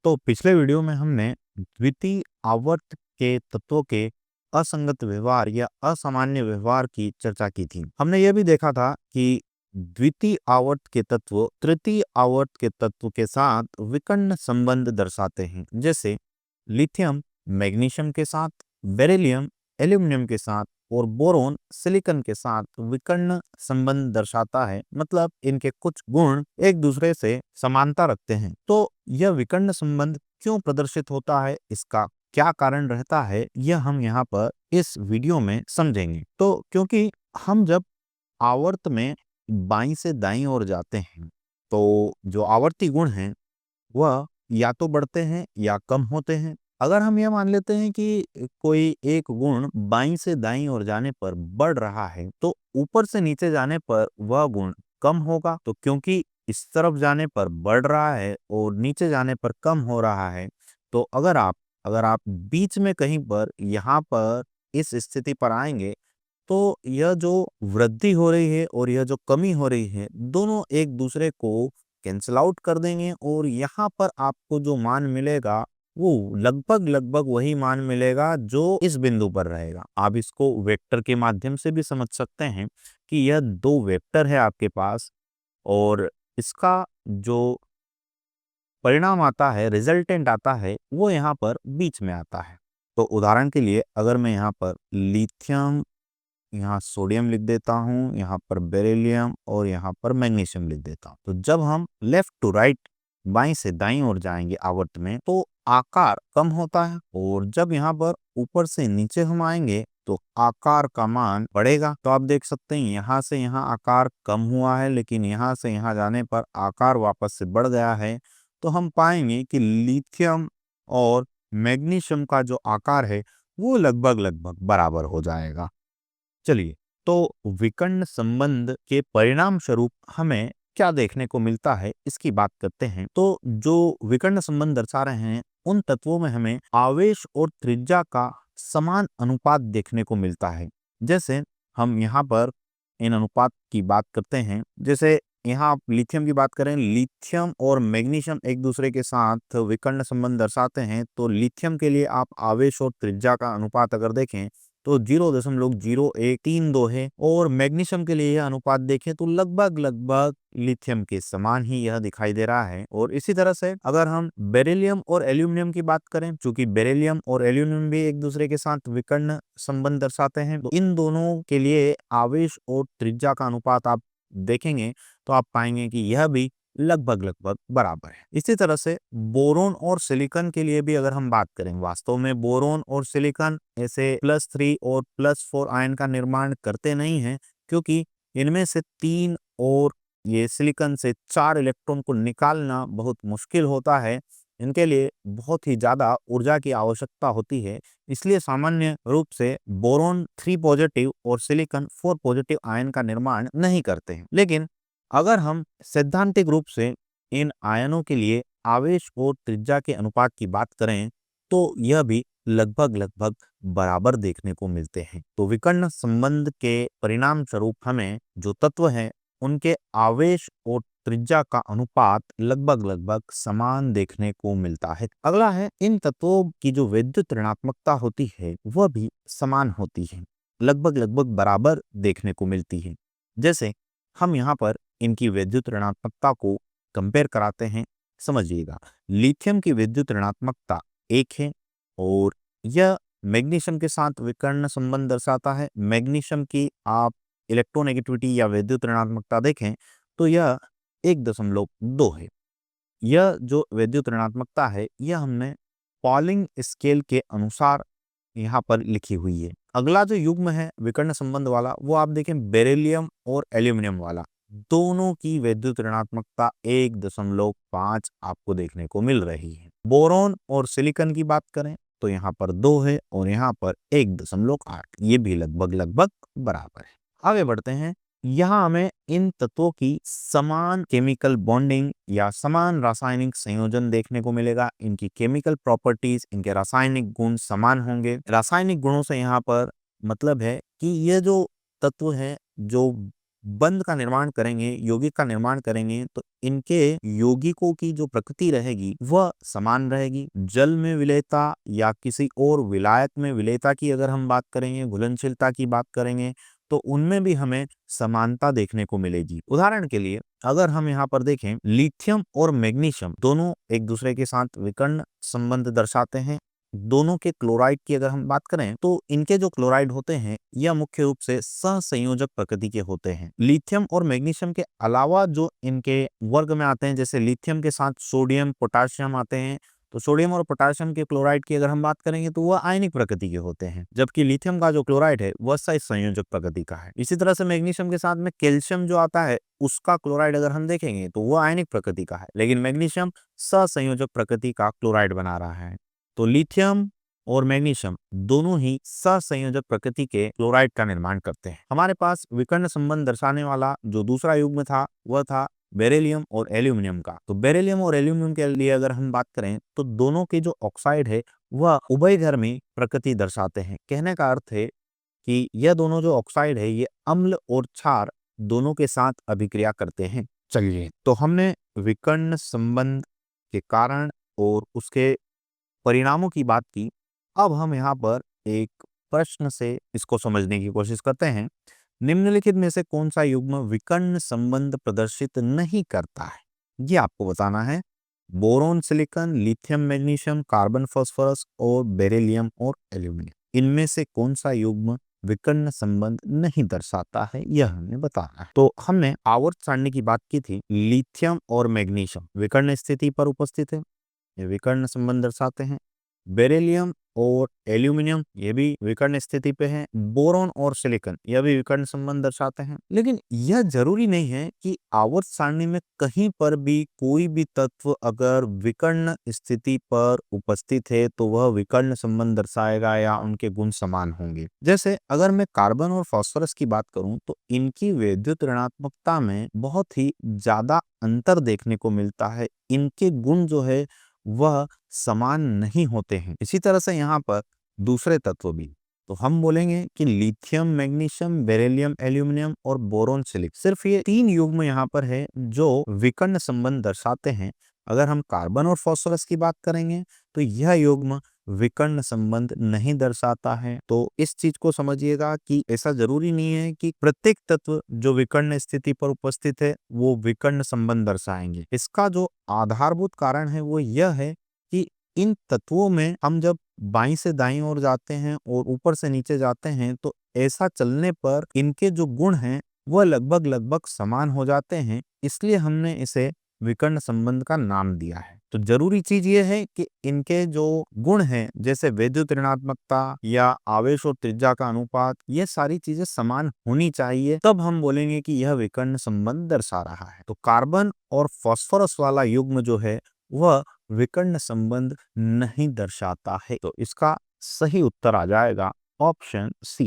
तो पिछले वीडियो में हमने द्वितीय आवर्त के तत्वों के असंगत व्यवहार या असामान्य व्यवहार की चर्चा की थी। हमने यह भी देखा था कि द्वितीय आवर्त के तत्व तृतीय आवर्त के तत्व के साथ विकर्ण संबंध दर्शाते हैं, जैसे लिथियम मैग्नीशियम के साथ, बेरिलियम एल्यूमिनियम के साथ और बोरोन सिलिकॉन के साथ विकर्ण संबंध दर्शाता है। मतलब इनके कुछ गुण एक दूसरे से समानता रखते हैं। तो यह विकर्ण संबंध क्यों प्रदर्शित होता है, इसका क्या कारण रहता है, यह हम यहाँ पर इस वीडियो में समझेंगे। तो क्योंकि हम जब आवर्त में बाईं से दाईं ओर जाते हैं तो जो आवर्ती गुण हैं वह या तो बढ़ते हैं या कम होते हैं। अगर हम यह मान लेते हैं कि कोई एक गुण बाईं से दाईं ओर जाने पर बढ़ रहा है तो ऊपर से नीचे जाने पर वह गुण कम होगा। तो क्योंकि इस तरफ जाने पर बढ़ रहा है और नीचे जाने पर कम हो रहा है, तो अगर आप बीच में कहीं पर यहाँ पर इस स्थिति पर आएंगे तो यह जो वृद्धि हो रही है और यह जो कमी हो रही है, दोनों एक दूसरे को कैंसल आउट कर देंगे और यहाँ पर आपको जो मान मिलेगा वो लगभग लगभग वही मान मिलेगा जो इस बिंदु पर रहेगा। आप इसको वेक्टर के माध्यम से भी समझ सकते हैं कि यह दो वेक्टर है आपके पास और इसका जो परिणाम आता है, रिजल्टेंट आता है, वो यहाँ पर बीच में आता है। तो उदाहरण के लिए अगर मैं यहाँ पर लिथियम, यहाँ सोडियम लिख देता हूँ, यहाँ पर बेरिलियम और यहाँ पर मैग्नीशियम लिख देता हूँ, तो जब हम लेफ्ट टू राइट बाईं से दाईं ओर जाएंगे आवर्त में तो आकार कम होता है और जब यहाँ पर ऊपर से नीचे हम आएंगे तो आकार का मान बढ़ेगा। तो आप देख सकते हैं यहाँ से यहाँ आकार कम हुआ है, लेकिन यहाँ से यहाँ जाने पर आकार वापस से बढ़ गया है। तो हम पाएंगे कि लिथियम और मैग्नीशियम का जो आकार है वो लगभग लगभग बराबर हो जाएगा। चलिए, तो विकर्ण संबंध के परिणाम स्वरूप हमें क्या देखने को मिलता है इसकी बात करते हैं। तो जो विकर्ण संबंध दर्शा रहे हैं उन तत्वों में हमें आवेश और त्रिज्या का समान अनुपात देखने को मिलता है। जैसे हम यहाँ पर इन अनुपात की बात करते हैं, जैसे यहाँ आप लिथियम की बात करें, लिथियम और मैग्नीशियम एक दूसरे के साथ विकर्ण संबंध दर्शाते हैं। तो लिथियम के लिए आप आवेश और त्रिज्या का अनुपात अगर देखें तो 0.0132 है और मैग्नीशियम के लिए यह अनुपात देखें तो लगभग लगभग लिथियम के समान ही यह दिखाई दे रहा है। और इसी तरह से अगर हम बेरिलियम और एल्यूमिनियम की बात करें, चूंकि बेरिलियम और एल्यूमिनियम भी एक दूसरे के साथ विकर्ण संबंध दर्शाते हैं, तो इन दोनों के लिए आवेश और त्रिज्या का अनुपात आप देखेंगे तो आप पाएंगे कि यह भी लगभग लगभग बराबर है। इसी तरह से बोरोन और सिलिकॉन के लिए भी अगर हम बात करें, वास्तव में बोरोन और सिलिकॉन ऐसे +3 और +4 आयन का निर्माण करते नहीं हैं, क्योंकि इनमें से 3 और ये सिलिकॉन से 4 इलेक्ट्रॉन को निकालना बहुत मुश्किल होता है। इनके लिए बहुत ही ज्यादा ऊर्जा की आवश्यकता होती है, इसलिए सामान्य रूप से बोरोन 3 पॉजिटिव और सिलिकॉन 4 पॉजिटिव आयन का निर्माण नहीं करते हैं। लेकिन अगर हम सैद्धांतिक रूप से इन आयनों के लिए आवेश और त्रिज्या के अनुपात की बात करें तो यह भी लगभग लगभग बराबर देखने को मिलते हैं। तो विकर्ण संबंध के परिणाम स्वरूप हमें जो तत्व हैं उनके आवेश और त्रिज्या का अनुपात लगभग लगभग समान देखने को मिलता है। अगला है, इन तत्वों की जो विद्युत ऋणात्मकता होती है वह भी समान होती है, लगभग लगभग बराबर देखने को मिलती है। जैसे हम यहाँ पर इनकी विद्युत ऋणात्मकता को कंपेयर कराते हैं। समझिएगा, लिथियम की विद्युत ऋणात्मकता 1 है और यह मैग्नीशियम के साथ विकर्ण संबंध दर्शाता है। मैग्नीशियम की आप इलेक्ट्रोनेगेटिविटी या विद्युत ऋणात्मकता देखें तो यह 1.2 है। यह जो विद्युत ऋणात्मकता है यह हमने पॉलिंग स्केल के अनुसार यहाँ पर लिखी हुई है। अगला जो युग्म है विकर्ण संबंध वाला वो आप देखें बेरिलियम और एल्यूमिनियम वाला, दोनों की विद्युत ऋणात्मकता 1.5 आपको देखने को मिल रही है। बोरोन और सिलिकॉन की बात करें तो यहाँ पर 2 है और यहाँ पर 1.8, ये भी लगभग लगभग बराबर है। आगे बढ़ते हैं, यहाँ हमें इन तत्वों की समान केमिकल बॉन्डिंग या समान रासायनिक संयोजन देखने को मिलेगा। इनकी केमिकल प्रॉपर्टीज, इनके रासायनिक गुण समान होंगे। रासायनिक गुणों से यहाँ पर मतलब है कि ये जो तत्व हैं जो बंध का निर्माण करेंगे, यौगिक का निर्माण करेंगे, तो इनके यौगिकों की जो प्रकृति रहेगी वह समान रहेगी। जल में विलेयता या किसी और विलायक में विलेयता की अगर हम बात करेंगे, घुलनशीलता की बात करेंगे, तो उनमें भी हमें समानता देखने को मिलेगी। उदाहरण के लिए अगर हम यहाँ पर देखें, लिथियम और मैग्नीशियम दोनों एक दूसरे के साथ विकर्ण संबंध दर्शाते हैं। दोनों के क्लोराइड की अगर हम बात करें, तो इनके जो क्लोराइड होते हैं यह मुख्य रूप से सहसंयोजक प्रकृति के होते हैं। लिथियम और मैग्नीशियम के अलावा जो इनके वर्ग में आते हैं, जैसे लिथियम के साथ सोडियम, पोटाशियम आते हैं, तो सोडियम और पोटाशियम के क्लोराइड की अगर हम बात करेंगे तो वह आयनिक प्रकृति के होते हैं, जबकि लिथियम का जो क्लोराइड है वह सहसंयोजक प्रकृति का है। इसी तरह से मैग्नीशियम के साथ में कैल्शियम जो आता है, उसका क्लोराइड अगर हम देखेंगे तो वह आयनिक प्रकृति का है, लेकिन मैग्नीशियम सहसंयोजक प्रकृति का क्लोराइड बना रहा है। तो लिथियम और मैग्नीशियम दोनों ही सहसंयोजक प्रकृति के क्लोराइड का निर्माण करते हैं। हमारे पास विकर्ण संबंध दर्शाने वाला जो दूसरा युग्म था वह था बेरिलियम और एल्यूमिनियम का। तो बेरिलियम और एल्यूमिनियम के लिए अगर हम बात करें, तो दोनों के जो ऑक्साइड है वह उभयधर्मी प्रकृति दर्शाते हैं। कहने का अर्थ है कि यह दोनों जो ऑक्साइड है ये अम्ल और क्षार दोनों के साथ अभिक्रिया करते हैं। चलिए, तो हमने विकर्ण संबंध के कारण और उसके परिणामों की बात की। अब हम यहाँ पर एक प्रश्न से इसको समझने की कोशिश करते हैं। निम्नलिखित में से कौन सा युग्म विकर्ण संबंध प्रदर्शित नहीं करता है, ये आपको बताना है। Boron silicon, lithium magnesium, carbon phosphorus और बेरिलियम और एल्यूमिनियम, इनमें से कौन सा युग्म विकर्ण संबंध नहीं दर्शाता है, यह हमें बताना है। तो हमने आवर्त सारणी की बात की थी। लिथियम और मैग्नीशियम विकर्ण स्थिति पर उपस्थित है, ये विकर्ण संबंध दर्शाते हैं। बेरिलियम और एल्यूमिनियम ये भी विकर्ण स्थिति पे हैं। बोरोन और सिलिकॉन यह भी विकर्ण संबंध दर्शाते हैं। लेकिन यह जरूरी नहीं है कि आवर्त सारणी में कहीं पर भी कोई भी तत्व अगर विकर्ण स्थिति पर उपस्थित है तो वह विकर्ण संबंध दर्शाएगा या उनके गुण समान होंगे। जैसे अगर मैं कार्बन और फास्फोरस की बात करूं, तो इनकी विद्युत ऋणात्मकता में बहुत ही ज्यादा अंतर देखने को मिलता है। इनके गुण जो है वह समान नहीं होते हैं। इसी तरह से यहाँ पर दूसरे तत्व भी, तो हम बोलेंगे कि लिथियम मैग्नीशियम, बेरिलियम एल्यूमिनियम और बोरोन सिलिक, सिर्फ ये 3 युग्म यहाँ पर है जो विकर्ण संबंध दर्शाते हैं। अगर हम कार्बन और फास्फोरस की बात करेंगे तो यह युग्म विकर्ण संबंध नहीं दर्शाता है। तो इस चीज को समझिएगा कि ऐसा जरूरी नहीं है कि प्रत्येक तत्व जो विकर्ण स्थिति पर उपस्थित है वो विकर्ण संबंध दर्शाएंगे। इसका जो आधारभूत कारण है वो यह है कि इन तत्वों में हम जब बाईं से दाईं ओर जाते हैं और ऊपर से नीचे जाते हैं, तो ऐसा चलने पर इनके जो गुण हैं वह लगभग लगभग समान हो जाते हैं, इसलिए हमने इसे विकर्ण संबंध का नाम दिया है। तो जरूरी चीज ये है कि इनके जो गुण हैं, जैसे विद्युत ऋणात्मकता या आवेश और त्रिज्या का अनुपात, ये सारी चीजें समान होनी चाहिए, तब हम बोलेंगे कि यह विकर्ण संबंध दर्शा रहा है। तो कार्बन और फास्फोरस वाला युग्म जो है वह विकर्ण संबंध नहीं दर्शाता है। तो इसका सही उत्तर आ जाएगा ऑप्शन सी।